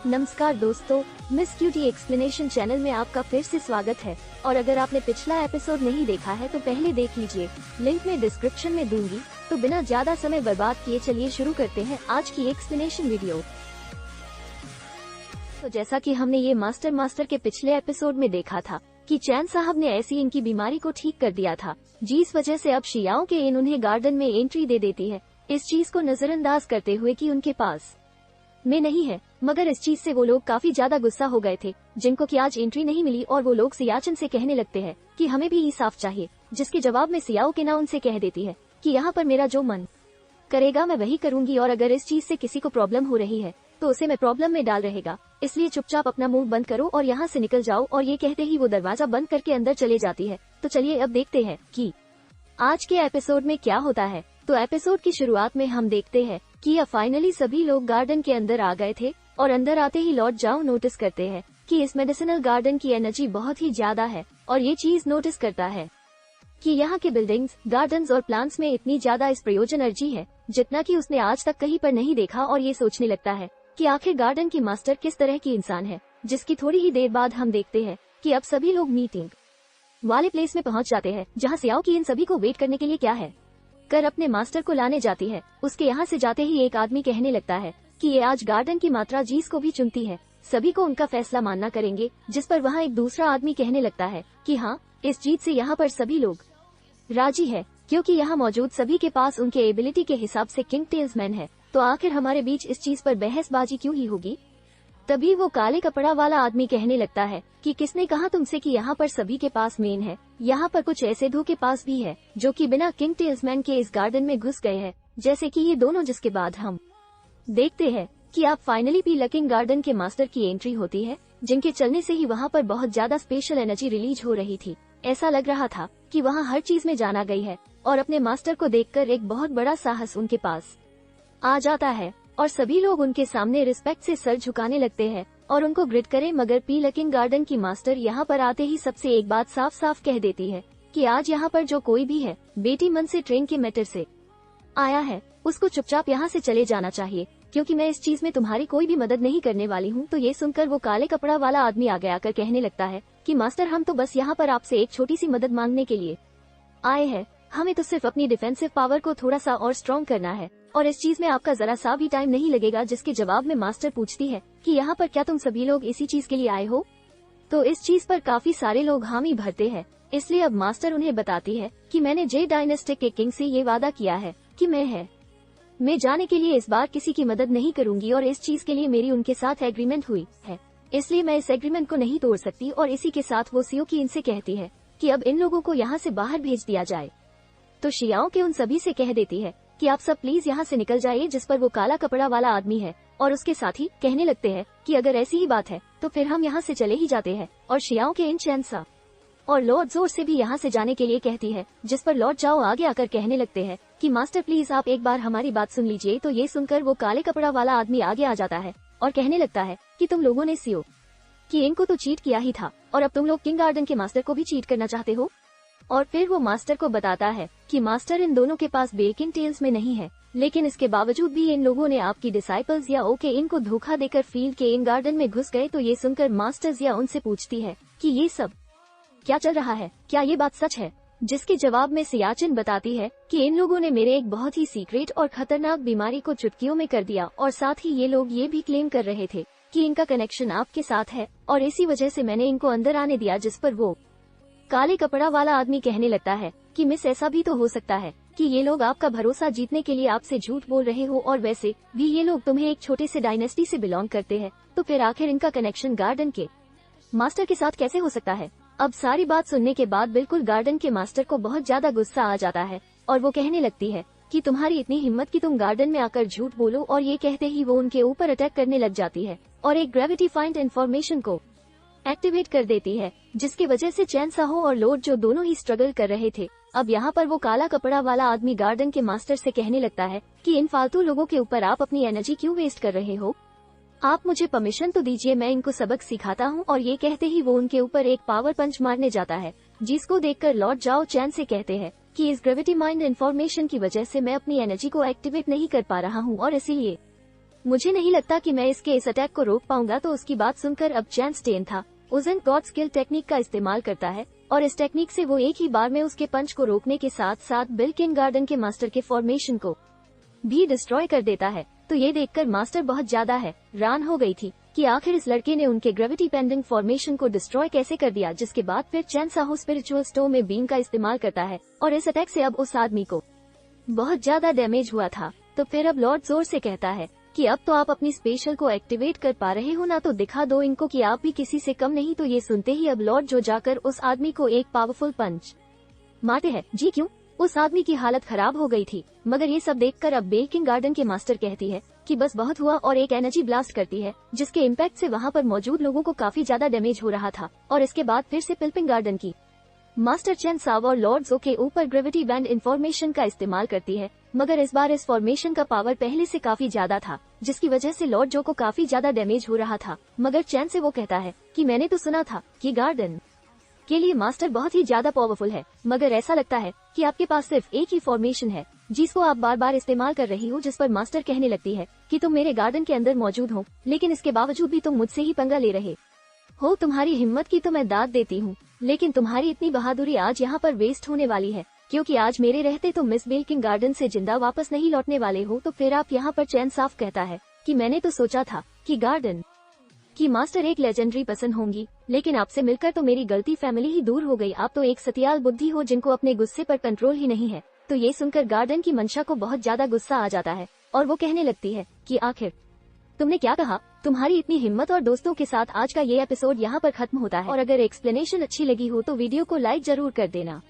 नमस्कार दोस्तों, miss cutie explanation channel में आपका फिर से स्वागत है। और अगर आपने पिछला एपिसोड नहीं देखा है तो पहले देख लीजिए, लिंक में डिस्क्रिप्शन में दूंगी। तो बिना ज्यादा समय बर्बाद किए चलिए शुरू करते हैं आज की एक्सप्लेनेशन वीडियो। तो जैसा कि हमने ये मास्टर के पिछले एपिसोड में देखा था कि चैन साहब ने ऐसी इनकी बीमारी को ठीक कर दिया था, जिस वजह से अब शियाओं के इन उन्हें गार्डन में एंट्री दे देती है, इस चीज को नजरअंदाज करते हुए कि उनके पास में नहीं है। मगर इस चीज से वो लोग काफी ज्यादा गुस्सा हो गए थे, जिनको कि आज एंट्री नहीं मिली, और वो लोग सियाचिन से कहने लगते हैं कि हमें भी इंसाफ चाहिए। जिसके जवाब में सियाओ के ना उनसे कह देती है कि यहाँ पर मेरा जो मन करेगा मैं वही करूंगी, और अगर इस चीज से किसी को प्रॉब्लम हो रही है तो उसे मैं प्रॉब्लम में डाल रहेगा, इसलिए चुपचाप अपना मुंह बंद करो और यहाँ से निकल जाओ। और ये कहते ही वो दरवाजा बंद करके अंदर चले जाती है। तो चलिए अब देखते हैं कि आज के एपिसोड में क्या होता है। तो एपिसोड की शुरुआत में हम देखते हैं कि अब फाइनली सभी लोग गार्डन के अंदर आ गए थे, और अंदर आते ही लॉर्ड जाओ नोटिस करते हैं कि इस मेडिसिनल गार्डन की एनर्जी बहुत ही ज्यादा है। और ये चीज नोटिस करता है कि यहाँ के बिल्डिंग्स, गार्डन्स और प्लांट्स में इतनी ज्यादा इस प्रयोजन एनर्जी है जितना कि उसने आज तक कहीं पर नहीं देखा। और ये सोचने लगता है कि आखिर गार्डन की मास्टर किस तरह की इंसान है। जिसकी थोड़ी ही देर बाद हम देखते हैं कि अब सभी लोग मीटिंग वाले प्लेस में पहुंच जाते हैं, जहां सियाओ की इन सभी को वेट करने के लिए क्या है कर अपने मास्टर को लाने जाती है। उसके यहाँ से जाते ही एक आदमी कहने लगता है कि ये आज गार्डन की मात्रा जीस को भी चुनती है, सभी को उनका फैसला मानना करेंगे। जिस पर वहाँ एक दूसरा आदमी कहने लगता है कि हाँ, इस जीत से यहाँ पर सभी लोग राजी है, क्योंकि यहाँ मौजूद सभी के पास उनके एबिलिटी के हिसाब से किंग टेल्समैन है। तो आखिर हमारे बीच इस चीज पर बहसबाजी क्यों ही होगी। तभी वो काले कपड़ा वाला आदमी कहने लगता है कि किसने कहा तुमसे कि यहाँ पर सभी के पास मेन है। यहाँ पर कुछ ऐसे दो के पास भी है जो कि बिना किंग टेल्समैन के इस गार्डन में घुस गए हैं, जैसे कि ये दोनों। जिसके बाद हम देखते हैं कि आप फाइनली पी लकिंग गार्डन के मास्टर की एंट्री होती है, जिनके चलने से ही वहाँ पर बहुत ज्यादा स्पेशल एनर्जी रिलीज हो रही थी। ऐसा लग रहा था कि वहाँ हर चीज में जाना गई है, और अपने मास्टर को देखकर एक बहुत बड़ा साहस उनके पास आ जाता है, और सभी लोग उनके सामने रिस्पेक्ट से सर झुकाने लगते हैं और उनको ग्रिट करें। मगर पी लकिंग गार्डन की मास्टर यहाँ पर आते ही सबसे एक बात साफ साफ कह देती है कि आज यहाँ पर जो कोई भी है बेटी मन से ट्रेन के मैटर से आया है, उसको चुपचाप यहाँ से चले जाना चाहिए, क्योंकि मैं इस चीज में तुम्हारी कोई भी मदद नहीं करने वाली हूँ। तो ये सुनकर वो काले कपड़ा वाला आदमी आगे आकर कहने लगता है कि मास्टर, हम तो बस यहाँ पर आपसे एक छोटी सी मदद मांगने के लिए आए हैं। हमें तो सिर्फ अपनी डिफेंसिव पावर को थोड़ा सा और स्ट्रॉन्ग करना है, और इस चीज में आपका जरा सा भी टाइम नहीं लगेगा। जिसके जवाब में मास्टर पूछती है कि यहाँ पर क्या तुम सभी लोग इसी चीज के लिए आए हो। तो इस चीज पर काफी सारे लोग हामी भरते हैं, इसलिए अब मास्टर उन्हें बताती है कि मैंने जे डायनेस्टी के किंग से ये वादा किया है कि मैं जाने के लिए इस बार किसी की मदद नहीं करूंगी, और इस चीज के लिए मेरी उनके साथ एग्रीमेंट हुई है, इसलिए मैं इस एग्रीमेंट को नहीं तोड़ सकती। और इसी के साथ वो सियो की इनसे कहती है कि अब इन लोगों को यहाँ से बाहर भेज दिया जाए। तो शियाओं के उन सभी से कह देती है कि आप सब प्लीज यहाँ से निकल जाइए। जिस पर वो काला कपड़ा वाला आदमी है और उसके साथी कहने लगते हैं कि अगर ऐसी ही बात है तो फिर हम यहाँ से चले ही जाते हैं। और शियाओं के इन चैनसा और लॉर्ड जोर से भी यहाँ से जाने के लिए कहती है, जिस पर लॉर्ड जाओ आगे आकर कहने लगते हैं कि मास्टर प्लीज आप एक बार हमारी बात सुन लीजिए। तो ये सुनकर वो काले कपड़ा वाला आदमी आगे आ जाता है और कहने लगता है कि तुम लोगों ने सियो कि इनको तो चीट किया ही था, और अब तुम लोग किंग गार्डन के मास्टर को भी चीट करना चाहते हो। और फिर वो मास्टर को बताता है कि मास्टर, इन दोनों के पास बेकिंग टेल्स में नहीं है, लेकिन इसके बावजूद भी इन लोगों ने आपकी डिसाइपल्स या ओके इनको धोखा देकर फील्ड के इन गार्डन में घुस गए। तो ये सुनकर मास्टर्स या उनसे पूछती है कि ये सब क्या चल रहा है, क्या ये बात सच है। जिसके जवाब में सियाचिन बताती है कि इन लोगों ने मेरे एक बहुत ही सीक्रेट और खतरनाक बीमारी को चुटकियों में कर दिया, और साथ ही ये लोग ये भी क्लेम कर रहे थे कि इनका कनेक्शन आपके साथ है, और इसी वजह से मैंने इनको अंदर आने दिया। जिस पर वो काले कपड़ा वाला आदमी कहने लगता है कि मिस, ऐसा भी तो हो सकता है कि ये लोग आपका भरोसा जीतने के लिए आपसे झूठ बोल रहे हो, और वैसे भी ये लोग तुम्हें एक छोटे से डायनेस्टी से बिलोंग करते हैं, तो फिर आखिर इनका कनेक्शन गार्डन के मास्टर के साथ कैसे हो सकता है। अब सारी बात सुनने के बाद बिल्कुल गार्डन के मास्टर को बहुत ज्यादा गुस्सा आ जाता है, और वो कहने लगती है कि तुम्हारी इतनी हिम्मत कि तुम गार्डन में आकर झूठ बोलो। और ये कहते ही वो उनके ऊपर अटैक करने लग जाती है और एक ग्रेविटी फाइंड इन्फॉर्मेशन को एक्टिवेट कर देती है, जिसकी वजह से चैन साहो और लॉर्ड जो दोनों ही स्ट्रगल कर रहे थे। अब यहाँ पर वो काला कपड़ा वाला आदमी गार्डन के मास्टर से कहने लगता है कि इन फालतू लोगों के ऊपर आप अपनी एनर्जी क्यों वेस्ट कर रहे हो, आप मुझे परमिशन तो दीजिए, मैं इनको सबक सिखाता हूँ। और ये कहते ही वो उनके ऊपर एक पावर पंच मारने जाता है, जिसको देखकर लॉर्ड जाओ चैन से कहते हैं कि इस ग्रेविटी माइंड इन्फॉर्मेशन की वजह से मैं अपनी एनर्जी को एक्टिवेट नहीं कर पा रहा हूँ, और इसीलिए मुझे नहीं लगता कि मैं इस अटैक को रोक पाऊंगा। तो उसकी बात सुनकर अब चैन स्टेन था। उजन गॉड स्किल टेक्निक का इस्तेमाल करता है और इस टेक्निक से वो एक ही बार में उसके पंच को रोकने के साथ साथ बिल किंगगार्डन के मास्टर के फॉर्मेशन को भी डिस्ट्रॉय कर देता है। तो ये देखकर मास्टर बहुत ज्यादा हैरान हो गई थी कि आखिर इस लड़के ने उनके ग्रेविटी पेंडिंग फॉर्मेशन को डिस्ट्रॉय कैसे कर दिया। जिसके बाद फिर चैन साहो स्पिरिचुअल स्टोर में बीम का इस्तेमाल करता है और इस अटैक से अब उस आदमी को बहुत ज्यादा डैमेज हुआ था। तो फिर अब लॉर्ड जोर से कहता है कि अब तो आप अपनी स्पेशल को एक्टिवेट कर पा रहे हो ना, तो दिखा दो इनको कि आप भी किसी से कम नहीं। तो ये सुनते ही अब लॉर्ड जो जाकर उस आदमी को एक पावरफुल पंच मारते हैं। जी क्यों? उस आदमी की हालत खराब हो गई थी। मगर ये सब देखकर अब बिल किंगगार्डन के मास्टर कहती है कि बस बहुत हुआ और एक एनर्जी ब्लास्ट करती है जिसके इम्पैक्ट से वहाँ पर मौजूद लोगों को काफी ज्यादा डैमेज हो रहा था। और इसके बाद फिर से पिलपिंगगार्डन की मास्टर चैन साव और लॉर्ड जो के ऊपर ग्रेविटी बैंड इन्फॉर्मेशन का इस्तेमाल करती है। मगर इस बार इस फॉर्मेशन का पावर पहले से काफी ज्यादा था जिसकी वजह से लॉर्ड जो को काफी ज्यादा डैमेज हो रहा था। मगर चैन से वो कहता है कि मैंने तो सुना था कि गार्डन के लिए मास्टर बहुत ही ज्यादा पावरफुल है, मगर ऐसा लगता है कि आपके पास सिर्फ एक ही फॉर्मेशन है जिसको आप बार बार इस्तेमाल कर रही हो। जिस पर मास्टर कहने लगती है कि तुम मेरे गार्डन के अंदर मौजूद हो लेकिन इसके बावजूद भी तुम मुझसे ही पंगा ले रहे हो। तुम्हारी हिम्मत की तो मैं दाद देती हूँ, लेकिन तुम्हारी इतनी बहादुरी आज यहाँ पर वेस्ट होने वाली है क्योंकि आज मेरे रहते तुम मिस बिल किंगगार्डन से जिंदा वापस नहीं लौटने वाले हो। तो फिर आप यहाँ पर चैन साफ कहता है कि मैंने तो सोचा था कि गार्डन की मास्टर एक लेजेंडरी पसंद होंगी, लेकिन आपसे मिलकर तो मेरी गलती फैमिली ही दूर हो गई। आप तो एक सतियाल बुद्धि हो जिनको अपने गुस्से पर कंट्रोल ही नहीं है। तो ये सुनकर गार्डन की मंशा को बहुत ज्यादा गुस्सा आ जाता है और वो कहने लगती है कि आखिर तुमने क्या कहा? तुम्हारी इतनी हिम्मत। और दोस्तों के साथ आज का ये एपिसोड यहाँ पर खत्म होता है। और अगर एक्सप्लेनेशन अच्छी लगी हो तो वीडियो को लाइक जरूर कर देना।